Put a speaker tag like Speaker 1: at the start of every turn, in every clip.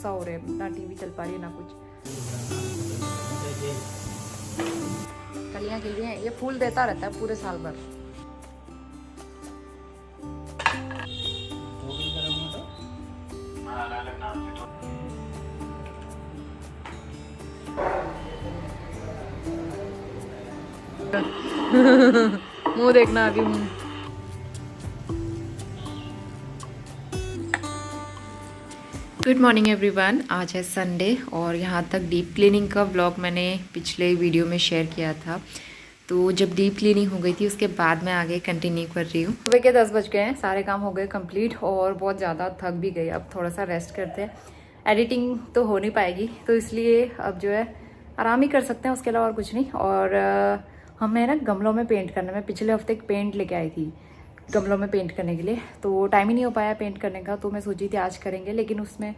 Speaker 1: सा हो रहा है, ना टीवी चल पा रही है ना कुछ। कलियां खिल रही हैं, ये फूल देता रहता है पूरे साल भर। मुंह देखना अभी मुंह। गुड मॉर्निंग एवरीवन, आज है संडे और यहाँ तक डीप क्लीनिंग का व्लॉग मैंने पिछले वीडियो में शेयर किया था। तो जब डीप क्लीनिंग हो गई थी उसके बाद मैं आगे कंटिन्यू कर रही हूँ। सुबह के 10 बज गए हैं, सारे काम हो गए कंप्लीट और बहुत ज़्यादा थक भी गई। अब थोड़ा सा रेस्ट करते हैं, एडिटिंग तो हो नहीं पाएगी तो इसलिए अब जो है आराम ही कर सकते हैं, उसके अलावा और कुछ नहीं। और हमें ना गमलों में पेंट करना, मैं पिछले हफ्ते एक पेंट लेके आई थी गमलों में पेंट करने के लिए, तो टाइम ही नहीं हो पाया पेंट करने का। तो मैं सोची थी आज करेंगे, लेकिन उसमें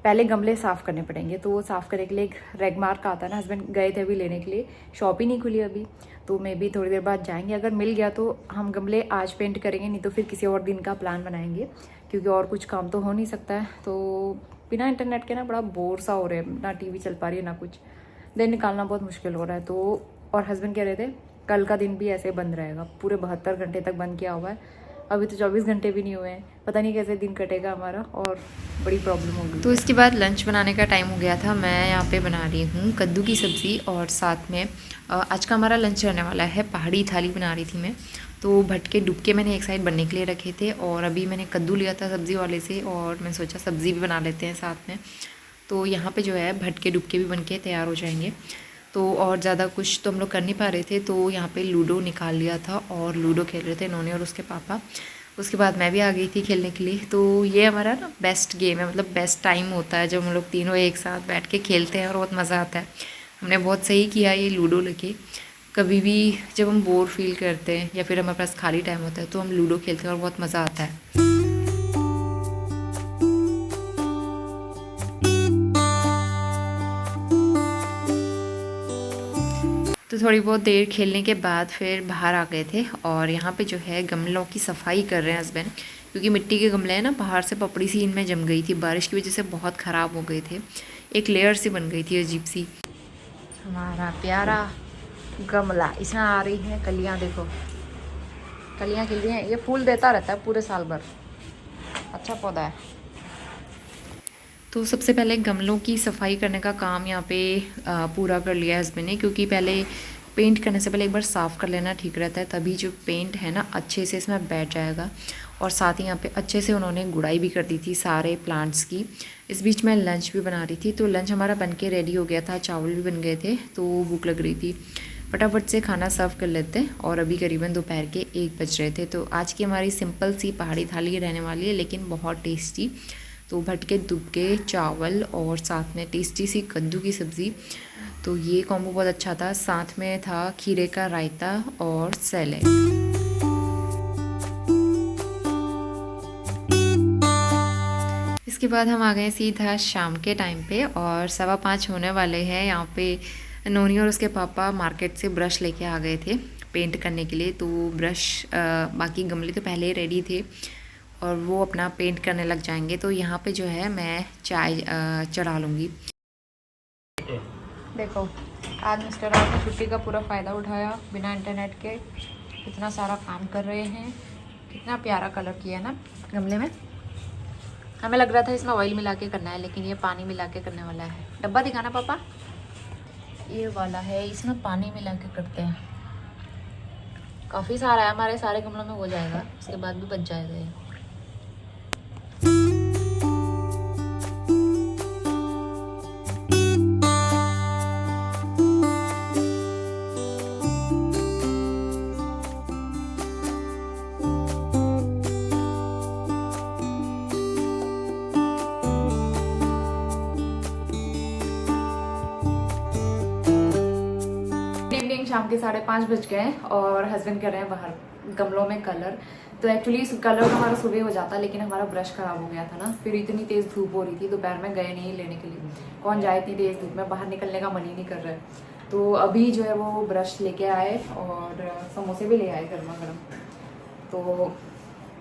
Speaker 1: पहले गमले साफ़ करने पड़ेंगे। तो वो साफ़ करने के लिए एक रेगमार्क आता है ना, हस्बैंड गए थे अभी लेने के लिए, शॉप ही नहीं खुली अभी, तो मे भी थोड़ी देर बाद जाएंगे। अगर मिल गया तो हम गमले आज पेंट करेंगे, नहीं तो फिर किसी और दिन का प्लान बनाएंगे, क्योंकि और कुछ काम तो हो नहीं सकता है। तो बिना इंटरनेट के ना बड़ा बोर सा हो रहा है, ना टीवी चल पा रही है ना कुछ, दिन निकालना बहुत मुश्किल हो रहा है। तो और हस्बैंड कह रहे थे कल का दिन भी ऐसे बंद रहेगा, पूरे 72 घंटे तक बंद किया हुआ है। अभी तो 24 घंटे भी नहीं हुए हैं, पता नहीं कैसे दिन कटेगा हमारा, और बड़ी प्रॉब्लम होगी। तो इसके बाद लंच बनाने का टाइम हो गया था। मैं यहाँ पे बना रही हूँ कद्दू की सब्ज़ी और साथ में आज का हमारा लंच रहने वाला है पहाड़ी थाली बना रही थी मैं। तो भटके डुबके मैंने एक साइड बनने के लिए रखे थे और अभी मैंने कद्दू लिया था सब्ज़ी वाले से और मैं सोचा सब्ज़ी भी बना लेते हैं साथ में। तो यहाँ पे जो है भटके डुबके भी बन के तैयार हो जाएंगे। तो और ज़्यादा कुछ तो हम लोग कर नहीं पा रहे थे, तो यहाँ पे लूडो निकाल लिया था और लूडो खेल रहे थे नोनी और उसके पापा। उसके बाद मैं भी आ गई थी खेलने के लिए। तो ये हमारा ना बेस्ट गेम है, मतलब बेस्ट टाइम होता है जब हम लोग तीनों एक साथ बैठ के खेलते हैं और बहुत मज़ा आता है। हमने बहुत सही किया ये लूडो लेके। कभी भी जब हम बोर फील करते हैं या फिर हमारे पास खाली टाइम होता है तो हम लूडो खेलते हैं और बहुत मज़ा आता है। तो थोड़ी बहुत देर खेलने के बाद फिर बाहर आ गए थे और यहाँ पे जो है गमलों की सफाई कर रहे हैं हस्बैंड, क्योंकि मिट्टी के गमले हैं ना, बाहर से पपड़ी सी इनमें जम गई थी, बारिश की वजह से बहुत ख़राब हो गए थे, एक लेयर सी बन गई थी अजीब सी। हमारा प्यारा गमला, इसमें आ रही है कलियाँ, देखो कलियाँ खिल रही हैं, ये फूल देता रहता है पूरे साल भर, अच्छा पौधा है। तो सबसे पहले गमलों की सफाई करने का काम यहाँ पे पूरा कर लिया हस्बैंड ने, क्योंकि पहले पेंट करने से पहले एक बार साफ़ कर लेना ठीक रहता है, तभी जो पेंट है ना अच्छे से इसमें बैठ जाएगा। और साथ ही यहाँ पे अच्छे से उन्होंने गुड़ाई भी कर दी थी सारे प्लांट्स की। इस बीच मैं लंच भी बना रही थी, तो लंच हमारा बन के रेडी हो गया था, चावल भी बन गए थे, तो भूख लग रही थी, फटाफट से खाना सर्व कर लेते हैं। और अभी करीबन दोपहर के 1 बज रहे थे। तो आज की हमारी सिंपल सी पहाड़ी थाली रहने वाली है, लेकिन बहुत टेस्टी। तो भटके दुबके चावल और साथ में टेस्टी सी कद्दू की सब्ज़ी, तो ये कॉम्बो बहुत अच्छा था। साथ में था खीरे का रायता और सैलेड। इसके बाद हम आ गए सीधा शाम के टाइम पे और 5:15 होने वाले हैं। यहाँ पे नोनी और उसके पापा मार्केट से ब्रश लेके आ गए थे पेंट करने के लिए। तो ब्रश बाकी गमले तो पहले ही रेडी थे और वो अपना पेंट करने लग जाएंगे। तो यहाँ पे जो है मैं चाय चढ़ा लूँगी। देखो आज मिस्टर राव ने छुट्टी का पूरा फ़ायदा उठाया, बिना इंटरनेट के कितना सारा काम कर रहे हैं। कितना प्यारा कलर किया है ना गमले में। हमें लग रहा था इसमें ऑयल मिला के करना है, लेकिन ये पानी मिला के करने वाला है। डब्बा दिखाना पापा, ये वाला है, इसमें पानी मिला के करते हैं। काफ़ी सारा है, हमारे सारे गमलों में हो जाएगा, उसके बाद भी बच जाएगा ये। शाम के 5:30 बज गए और हस्बैंड कर रहे हैं बाहर गमलों में कलर। तो एक्चुअली इस कलर का हमारा सुबह हो जाता, लेकिन हमारा ब्रश खराब हो गया था ना, फिर इतनी तेज़ धूप हो रही थी, दोपहर में गए नहीं लेने के लिए, कौन जाए इतनी तेज़ धूप में, बाहर निकलने का मन ही नहीं कर रहा है। तो अभी जो है वो ब्रश लेके आए और समोसे भी ले आए गर्मा गर्म। तो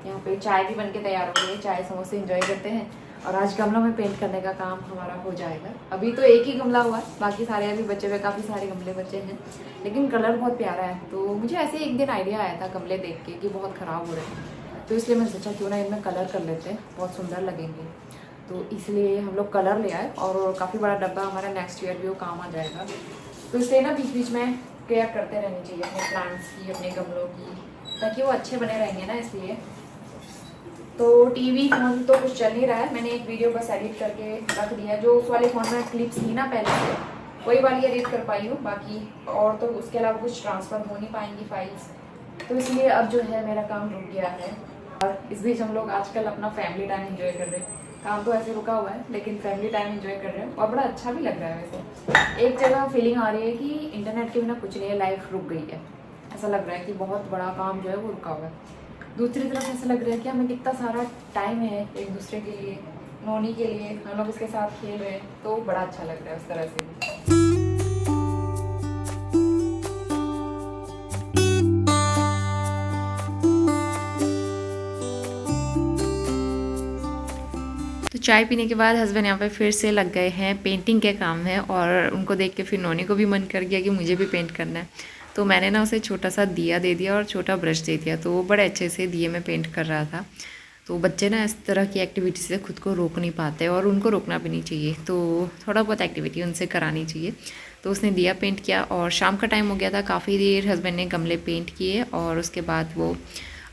Speaker 1: यहाँ पे चाय भी बन के तैयार हो गई है, चाय समोसे इंजॉय करते हैं। और आज गमलों में पेंट करने का काम हमारा हो जाएगा। अभी तो एक ही गमला हुआ है, बाकी सारे अभी बचे हुए, काफ़ी सारे गमले बचे हैं, लेकिन कलर बहुत प्यारा है। तो मुझे ऐसे एक दिन आइडिया आया था गमले देख के कि बहुत ख़राब हो रहे हैं, तो इसलिए मैंने सोचा क्यों ना इनमें कलर कर लेते हैं, बहुत सुंदर लगेंगे। तो इसलिए हम लोग कलर ले आए और काफ़ी बड़ा डब्बा हमारा नेक्स्ट ईयर भी वो काम आ जाएगा। तो इसलिए ना बीच बीच में केयर करते रहनी चाहिए अपने प्लांट्स की, अपने गमलों की, ताकि वो अच्छे बने रहेंगे ना। इसलिए तो टीवी फ़ोन तो कुछ चल नहीं रहा है, मैंने एक वीडियो बस एडिट करके रख दिया है। जो उस वाले फ़ोन में क्लिप्स थी ना पहले से, वही वाली एडिट कर पाई हूँ, बाकी और तो उसके अलावा कुछ ट्रांसफ़र हो नहीं पाएंगी फाइल्स। तो इसलिए अब जो है मेरा काम रुक गया है। और इस बीच हम लोग आजकल अपना फैमिली टाइम एंजॉय कर रहे हैं। काम तो ऐसे रुका हुआ है, लेकिन फैमिली टाइम एंजॉय कर रहे हैं और बड़ा अच्छा भी लग रहा है। वैसे एक जगह फीलिंग आ रही है कि इंटरनेट के बिना कुछ नहीं है, लाइफ रुक गई है। ऐसा लग रहा है कि बहुत बड़ा काम जो है वो रुका हुआ है। दूसरी तरफ ऐसा लग रहा है कि हमें कितना सारा टाइम है एक दूसरे के लिए, नोनी के लिए, हम लोग उसके साथ खेल रहे हैं, तो बड़ा अच्छा लग रहा है उस तरह से भी। तो चाय पीने के बाद हस्बैंड यहाँ पे फिर से लग गए हैं, पेंटिंग के काम है, और उनको देख के फिर नोनी को भी मन कर गया कि मुझे भी पेंट करना है। तो मैंने ना उसे छोटा सा दिया दे दिया और छोटा ब्रश दे दिया, तो वो बड़े अच्छे से दिए में पेंट कर रहा था। तो बच्चे ना इस तरह की एक्टिविटी से खुद को रोक नहीं पाते, और उनको रोकना भी नहीं चाहिए, तो थोड़ा बहुत एक्टिविटी उनसे करानी चाहिए। तो उसने दिया पेंट किया, और शाम का टाइम हो गया था, काफ़ी देर हस्बैंड ने गमले पेंट किए, और उसके बाद वो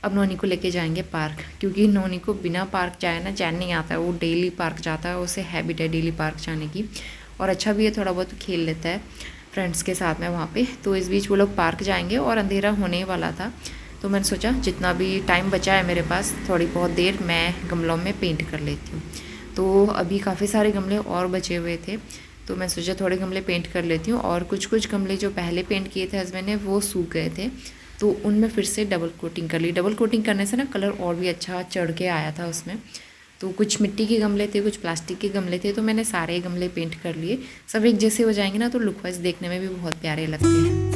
Speaker 1: अब नोनी को लेके जाएंगे पार्क, क्योंकि नोनी को बिना पार्क जाए ना चैन नहीं आता है। वो डेली पार्क जाता है, उसे हैबिट है डेली पार्क जाने की, और अच्छा भी है, थोड़ा बहुत खेल लेता है फ्रेंड्स के साथ में वहाँ पे। तो इस बीच वो लोग पार्क जाएंगे और अंधेरा होने वाला था, तो मैंने सोचा जितना भी टाइम बचा है मेरे पास, थोड़ी बहुत देर मैं गमलों में पेंट कर लेती हूँ। तो अभी काफ़ी सारे गमले और बचे हुए थे, तो मैं सोचा थोड़े गमले पेंट कर लेती हूँ। और कुछ कुछ गमले जो पहले पेंट किए थे हस्बैंड ने, वो सूख गए थे, तो उनमें फिर से डबल कोटिंग कर ली। डबल कोटिंग करने से ना कलर और भी अच्छा चढ़ के आया था उसमें। तो कुछ मिट्टी के गमले थे, कुछ प्लास्टिक के गमले थे, तो मैंने सारे गमले पेंट कर लिए। सब एक जैसे हो जाएंगे ना, तो लुक वाइज देखने में भी बहुत प्यारे लगते हैं।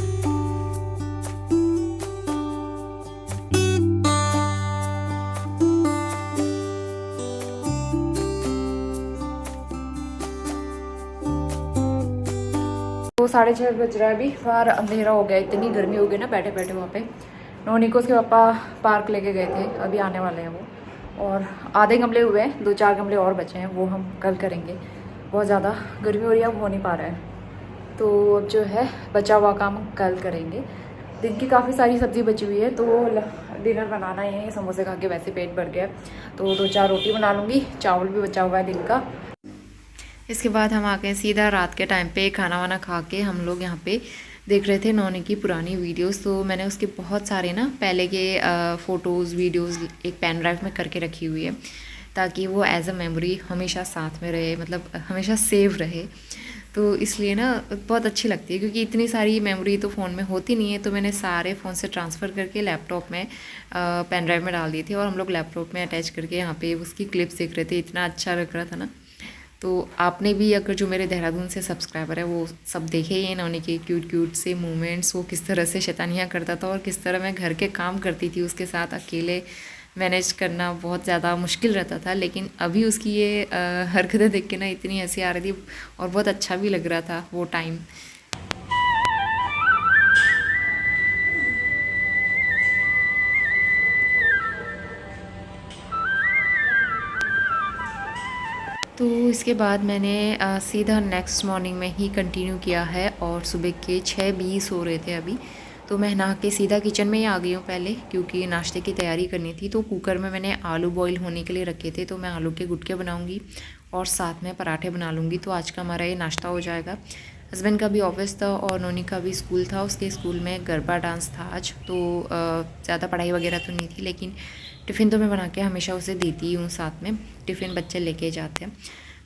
Speaker 1: तो 6:30 बज रहा है अभी, बाहर अंधेरा हो गया, इतनी गर्मी हो गई ना बैठे बैठे वहाँ पे। नोनी को उसके पापा पार्क लेके गए थे, अभी आने वाले हैं वो। और आधे गमले हुए हैं, 2-4 गमले और बचे हैं, वो हम कल करेंगे। बहुत ज़्यादा गर्मी हो रही है, अब हो नहीं पा रहा है, तो अब जो है बचा हुआ काम कल करेंगे। दिन की काफ़ी सारी सब्ज़ी बची हुई है, तो डिनर बनाना ही है। समोसे खा के वैसे पेट भर गया, तो 2-4 रोटी बना लूँगी, चावल भी बचा हुआ है दिन का। इसके बाद हम आ गए सीधा रात के टाइम पे, खाना वाना खा के हम लोग यहाँ पे देख रहे थे नोनी की पुरानी वीडियोस। तो मैंने उसके बहुत सारे ना पहले के फ़ोटोज़ वीडियोस एक पेन ड्राइव में करके रखी हुई है, ताकि वो एज अ मेमोरी हमेशा साथ में रहे, मतलब हमेशा सेव रहे। तो इसलिए ना बहुत अच्छी लगती है, क्योंकि इतनी सारी मेमोरी तो फ़ोन में होती नहीं है। तो मैंने सारे फ़ोन से ट्रांसफ़र करके लैपटॉप में पेन ड्राइव में डाल दिए थे, और हम लोग लैपटॉप में अटैच करके यहाँ पे उसकी क्लिप्स देख रहे थे। इतना अच्छा लग रहा था ना। तो आपने भी, अगर जो मेरे देहरादून से सब्सक्राइबर है, वो सब देखे ही नोनी के क्यूट क्यूट से मोमेंट्स, वो किस तरह से शैतानियाँ करता था, और किस तरह मैं घर के काम करती थी उसके साथ। अकेले मैनेज करना बहुत ज़्यादा मुश्किल रहता था, लेकिन अभी उसकी ये हरकतें देख के ना इतनी हंसी आ रही थी, और बहुत अच्छा भी लग रहा था वो टाइम। तो इसके बाद मैंने सीधा नेक्स्ट मॉर्निंग में ही कंटिन्यू किया है, और सुबह के 6:20 हो रहे थे अभी। तो मैं नहा के सीधा किचन में ही आ गई हूँ पहले, क्योंकि नाश्ते की तैयारी करनी थी। तो कुकर में मैंने आलू बॉईल होने के लिए रखे थे, तो मैं आलू के गुटके बनाऊँगी और साथ में पराठे बना लूँगी। तो आज का हमारा ये नाश्ता हो जाएगा। हस्बैंड का भी ऑफिस था और नोनी का भी स्कूल था, उसके स्कूल में गरबा डांस था आज। तो ज़्यादा पढ़ाई वगैरह तो नहीं थी, लेकिन टिफ़िन तो मैं बना के हमेशा उसे देती हूँ साथ में। टिफ़िन बच्चे लेके जाते हैं।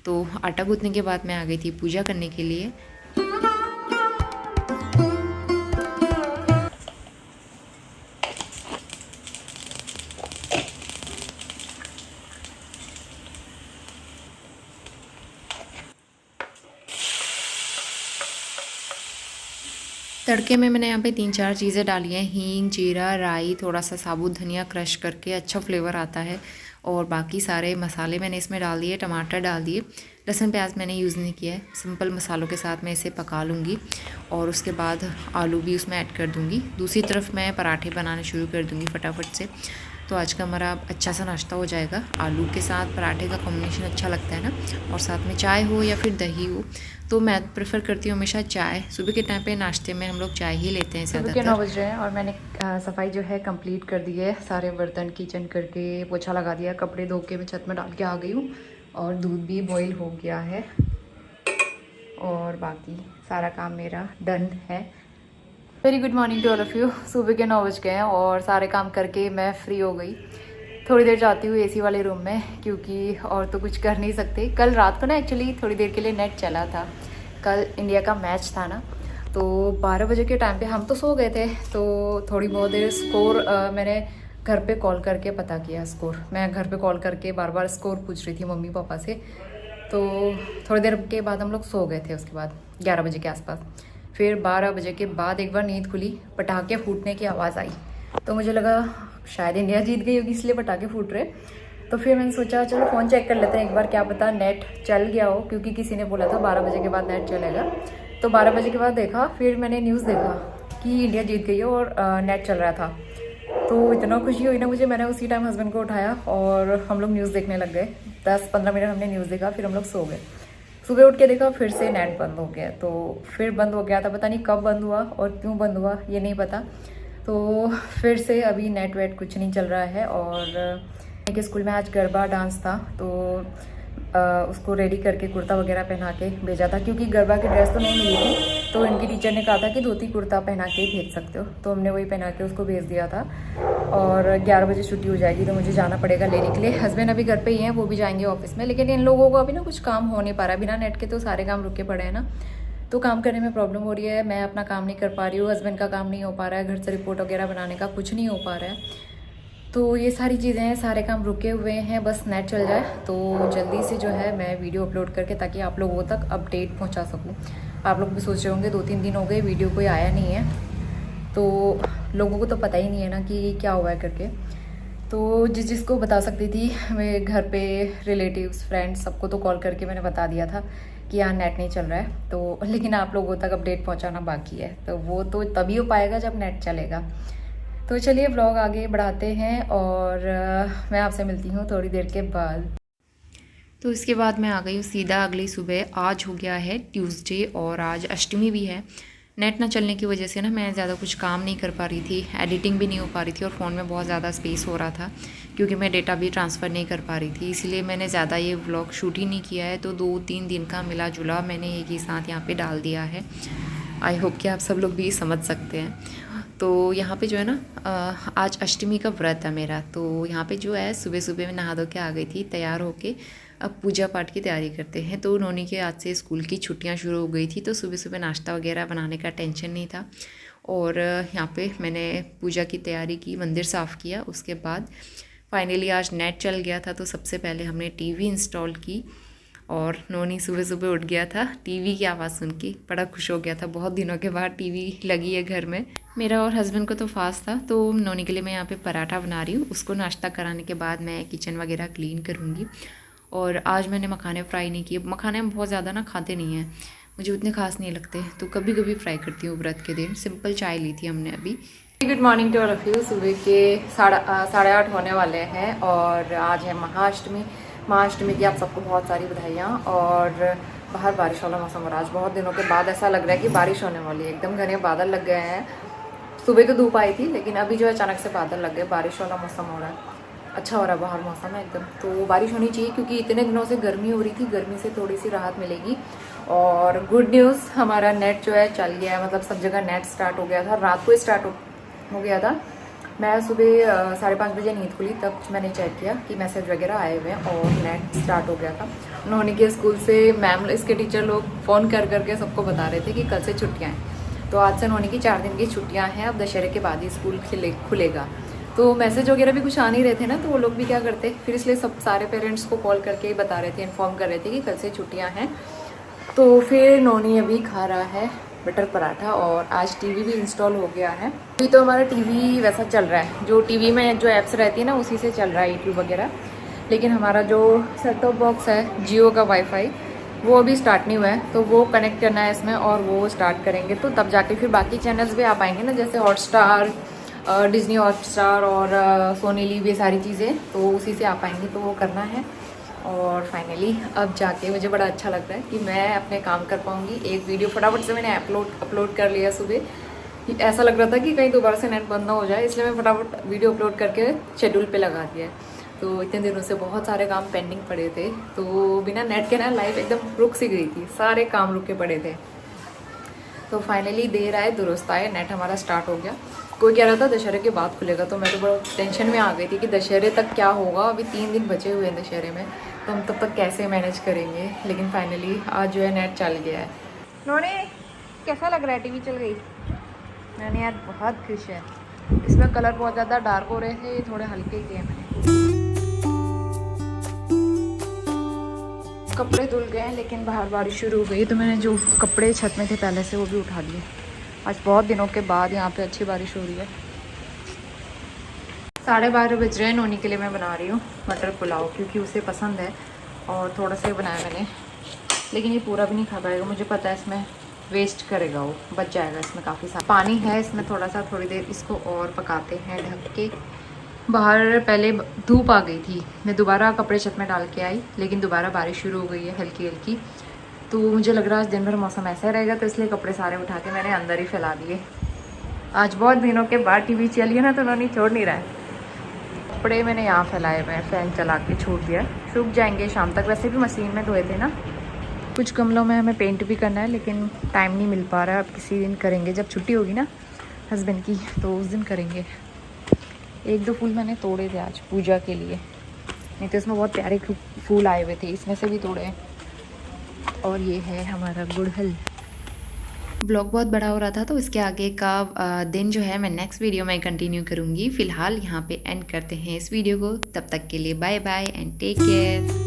Speaker 1: तो आटा गूँथने के बाद मैं आ गई थी पूजा करने के लिए। तड़के में मैंने यहाँ पे 3-4 चीज़ें डाली हैं, हींग, जीरा, राई, थोड़ा सा साबुत धनिया क्रश करके, अच्छा फ्लेवर आता है। और बाकी सारे मसाले मैंने इसमें डाल दिए, टमाटर डाल दिए, लहसुन प्याज मैंने यूज़ नहीं किया है। सिंपल मसालों के साथ मैं इसे पका लूँगी और उसके बाद आलू भी उसमें ऐड कर दूँगी। दूसरी तरफ मैं पराठे बनाने शुरू कर दूँगी फटाफट से। तो आज का हमारा अच्छा सा नाश्ता हो जाएगा। आलू के साथ पराठे का कॉम्बिनेशन अच्छा लगता है ना, और साथ में चाय हो या फिर दही हो। तो मैं प्रेफर करती हूँ हमेशा चाय। सुबह के टाइम पे नाश्ते में हम लोग चाय ही लेते हैं ज़्यादातर। सुबह के 9 बज रहे हैं और मैंने सफाई जो है कंप्लीट कर दी है। सारे बर्तन किचन करके पोछा लगा दिया, कपड़े धो के मैं छत में डाल के आ गई हूँ और दूध भी बॉईल हो गया है और बाकी सारा काम मेरा डन है। Very good morning to all of you. सुबह के 9 बज गए हैं और सारे काम करके मैं फ्री हो गई। थोड़ी देर जाती हूँ एसी वाले रूम में, क्योंकि और तो कुछ कर नहीं सकते। कल रात को ना एक्चुअली थोड़ी देर के लिए नेट चला था। कल इंडिया का मैच था ना, तो 12 बजे के टाइम पे हम तो सो गए थे। तो थोड़ी बहुत देर स्कोर मैंने घर पे कॉल करके पता किया। स्कोर मैं घर पे कॉल करके बार बार स्कोर पूछ रही थी मम्मी पापा से। तो थोड़ी देर के बाद हम लोग सो गए थे। उसके बाद 11 बजे के आसपास फिर 12 बजे के बाद एक बार नींद खुली, पटाखे फूटने की आवाज़ आई। तो मुझे लगा शायद इंडिया जीत गई होगी इसलिए पटाखे फूट रहे। तो फिर मैंने सोचा चलो फ़ोन चेक कर लेते हैं एक बार, क्या पता नेट चल गया हो, क्योंकि किसी ने बोला था 12 बजे के बाद नेट चलेगा। तो 12 बजे के बाद देखा, फिर मैंने न्यूज़ देखा कि इंडिया जीत गई है और नेट चल रहा था। तो इतना खुशी हुई ना मुझे, मैंने उसी टाइम हस्बैंड को उठाया और हम लोग न्यूज़ देखने लग गए। 10-15 मिनट हमने न्यूज़ देखा, फिर हम लोग सो गए। सुबह उठ के देखा फिर से नेट बंद हो गया। तो फिर बंद हो गया था, पता नहीं कब बंद हुआ और क्यों बंद हुआ ये नहीं पता। तो फिर से अभी नेट वेट कुछ नहीं चल रहा है। और एक स्कूल में आज गरबा डांस था, तो उसको रेडी करके कुर्ता वगैरह पहना के भेजा था, क्योंकि गरबा की ड्रेस तो नहीं मिली थी। तो इनकी टीचर ने कहा था कि धोती कुर्ता पहना के भेज सकते हो, तो हमने वही पहना के उसको भेज दिया था। और 11 बजे छुट्टी हो जाएगी तो मुझे जाना पड़ेगा लेने के लिए। हस्बैंड अभी घर पे ही हैं, वो भी जाएंगे ऑफिस में। लेकिन इन लोगों को अभी ना कुछ काम हो नहीं पा रहा, बिना नेट के तो सारे काम रुके पड़े हैं ना, तो काम करने में प्रॉब्लम हो रही है। मैं अपना काम नहीं कर पा रही हूँ, हस्बैंड का काम नहीं हो पा रहा है, घर से रिपोर्ट वगैरह बनाने का कुछ नहीं हो पा रहा है। तो ये सारी चीज़ें हैं, सारे काम रुके हुए हैं, बस नेट चल जाए तो जल्दी से जो है मैं वीडियो अपलोड करके, ताकि आप लोगों तक अपडेट पहुंचा सकूं। आप लोग भी सोच रहे होंगे 2-3 दिन हो गए वीडियो कोई आया नहीं है, तो लोगों को तो पता ही नहीं है ना कि क्या हुआ है करके। तो जिसको बता सकती थी, मेरे घर पे रिलेटिव्स, फ्रेंड्स, सबको तो कॉल करके मैंने बता दिया था कि यहाँ नेट नहीं चल रहा है। तो लेकिन आप लोगों तक अपडेट पहुँचाना बाकी है, तो वो तो तभी हो पाएगा जब नेट चलेगा। तो चलिए व्लॉग आगे बढ़ाते हैं और मैं आपसे मिलती हूँ थोड़ी देर के बाद। तो इसके बाद मैं आ गई हूँ सीधा अगली सुबह। आज हो गया है ट्यूसडे और आज अष्टमी भी है। नेट ना चलने की वजह से ना मैं ज़्यादा कुछ काम नहीं कर पा रही थी, एडिटिंग भी नहीं हो पा रही थी और फ़ोन में बहुत ज़्यादा स्पेस हो रहा था, क्योंकि मैं डेटा भी ट्रांसफ़र नहीं कर पा रही थी। इसलिए मैंने ज़्यादा ये व्लॉग शूट ही नहीं किया है। तो 2-3 दिन का मिला जुला मैंने एक ही साथ यहाँ पर डाल दिया है। आई होप कि आप सब लोग भी समझ सकते हैं। तो यहाँ पे जो है ना, आज अष्टमी का व्रत है मेरा। तो यहाँ पे जो है सुबह सुबह मैं नहा धो के आ गई थी, तैयार होके अब पूजा पाठ की तैयारी करते हैं। तो नोनी के आज से स्कूल की छुट्टियाँ शुरू हो गई थी, तो सुबह सुबह नाश्ता वगैरह बनाने का टेंशन नहीं था। और यहाँ पे मैंने पूजा की तैयारी की, मंदिर साफ़ किया। उसके बाद फाइनली आज नेट चल गया था, तो सबसे पहले हमने टीवी इंस्टॉल की। और नोनी सुबह सुबह उठ गया था, टीवी की आवाज़ सुन के बड़ा खुश हो गया था। बहुत दिनों के बाद टीवी लगी है घर में। मेरा और हस्बैंड को तो फास्ट था, तो नोनी के लिए मैं यहाँ पे पराठा बना रही हूँ। उसको नाश्ता कराने के बाद मैं किचन वगैरह क्लीन करूँगी। और आज मैंने मखाने फ्राई नहीं किए। मखाने हम बहुत ज़्यादा ना खाते नहीं हैं, मुझे उतने खास नहीं लगते, तो कभी कभी फ्राई करती हूँ व्रत के दिन। सिंपल चाय ली थी हमने अभी। Good morning to all of you. सुबह के 8:30 होने वाले हैं और आज है महाअष्टमी। महाअष्टमी की आप सबको बहुत सारी बधाइयाँ। और बाहर बारिश वाला मौसम हो रहा है। आज बहुत दिनों के बाद ऐसा लग रहा है कि बारिश होने वाली है। एकदम घने बादल लग गए हैं। सुबह तो धूप आई थी, लेकिन अभी जो है अचानक से बादल लग गए, बारिश वाला मौसम हो रहा है। अच्छा हो रहा है बाहर मौसम है एकदम। तो बारिश होनी चाहिए, क्योंकि इतने दिनों से गर्मी हो रही थी, गर्मी से थोड़ी सी राहत मिलेगी। और गुड न्यूज़, हमारा नेट जो है चल गया है, मतलब सब जगह नेट स्टार्ट हो गया था। रात को स्टार्ट हो गया था। मैं सुबह 5:30 बजे नींद खुली, तब मैंने चेक किया कि मैसेज वगैरह आए हुए हैं और नेट स्टार्ट हो गया था। नोनी के स्कूल से मैम, इसके टीचर लोग फ़ोन कर करके सबको बता रहे थे कि कल से छुट्टियाँ हैं। तो आज से नोनी की 4 दिन की छुट्टियाँ हैं। अब दशहरे के बाद ही स्कूल खुलेगा। तो मैसेज वगैरह भी कुछ आ नहीं रहे थे ना, तो वो लोग भी क्या करते, फिर इसलिए सब सारे पेरेंट्स को कॉल करके बता रहे थे, इन्फॉर्म कर रहे थे कि कल से छुट्टियाँ हैं। तो फिर नोनी अभी खा रहा है बटर पराठा और आज टीवी भी इंस्टॉल हो गया है। अभी तो हमारा टीवी वैसा चल रहा है, जो टीवी में जो ऐप्स रहती है ना उसी से चल रहा है, यूट्यूब वगैरह। लेकिन हमारा जो सेट टॉप बॉक्स है जियो का वाईफाई वो अभी स्टार्ट नहीं हुआ है, तो वो कनेक्ट करना है इसमें और वो स्टार्ट करेंगे तो तब जाके फिर बाकी चैनल्स भी आ पाएंगे ना, जैसे हॉटस्टार, डिज्नी हॉटस्टार और सोनी लीव, ये सारी चीज़ें तो उसी से आ पाएंगी, तो वो करना है। और फाइनली अब जाके मुझे बड़ा अच्छा लग रहा है कि मैं अपने काम कर पाऊँगी। एक वीडियो फटाफट से मैंने अपलोड कर लिया सुबह। ऐसा लग रहा था कि कहीं दोबारा से नेट बंद ना हो जाए, इसलिए मैं फटाफट वीडियो अपलोड करके शेड्यूल पे लगा दिया है। तो इतने दिनों से बहुत सारे काम पेंडिंग पड़े थे, तो बिना नेट के ना लाइफ एकदम रुक सी गई थी, सारे काम रुके पड़े थे। तो फाइनली देर आए दुरुस्त आए, नेट हमारा स्टार्ट हो गया। कोई कह रहा था दशहरे के बाद खुलेगा, तो मैं तो बड़ा टेंशन में आ गई थी कि दशहरे तक क्या होगा, अभी 3 दिन बचे हुए हैं दशहरे में, तो हम तब तक कैसे मैनेज करेंगे। लेकिन फाइनली आज जो है नेट चल गया है। नोने कैसा लग रहा है, टीवी चल गई? मैंने यार बहुत खुश है। इसमें कलर बहुत ज़्यादा डार्क हो रहे थे, थोड़े हल्के किए मैंने। कपड़े धुल गए हैं लेकिन बाहर बारिश शुरू हो गई, तो मैंने जो कपड़े छत में थे पहले से वो भी उठा दिए। आज बहुत दिनों के बाद यहाँ पे अच्छी बारिश हो रही है। 12:30 बज रहे हैं। नोनी के लिए मैं बना रही हूँ मटर पुलाव, क्योंकि उसे पसंद है और थोड़ा सा ही बनाया मैंने, लेकिन ये पूरा भी नहीं खा पाएगा, मुझे पता है इसमें वेस्ट करेगा, वो बच जाएगा। इसमें काफ़ी सारा पानी है इसमें, थोड़ा सा थोड़ी देर इसको और पकाते हैं ढक के। बाहर पहले धूप आ गई थी, मैं दोबारा कपड़े छत में डाल के आई, लेकिन दोबारा बारिश शुरू हो गई है हल्की हल्की। तो मुझे लग रहा है आज दिन भर मौसम ऐसा रहेगा, तो इसलिए कपड़े सारे उठा के मैंने अंदर ही फैला दिए। आज बहुत दिनों के बाद टीवी चली है ना, तो उन्होंने छोड़ नहीं रहा है। कपड़े मैंने यहाँ फैलाए हुए हैं, फ़ैन चला के छोड़ दिया, सूख जाएंगे शाम तक। वैसे भी मशीन में धोए थे ना। कुछ गमलों में हमें पेंट भी करना है, लेकिन टाइम नहीं मिल पा रहा है। अब किसी दिन करेंगे, जब छुट्टी होगी ना हस्बैंड की, तो उस दिन करेंगे। 1-2 फूल मैंने तोड़े थे आज पूजा के लिए, नहीं तो इसमें बहुत प्यारे फूल आए हुए थे, इसमें से भी तोड़े। और ये है हमारा गुड़हल। ब्लॉग बहुत बड़ा हो रहा था, तो इसके आगे का दिन जो है मैं नेक्स्ट वीडियो में कंटिन्यू करूँगी। फ़िलहाल यहाँ पे एंड करते हैं इस वीडियो को। तब तक के लिए bye bye and take care.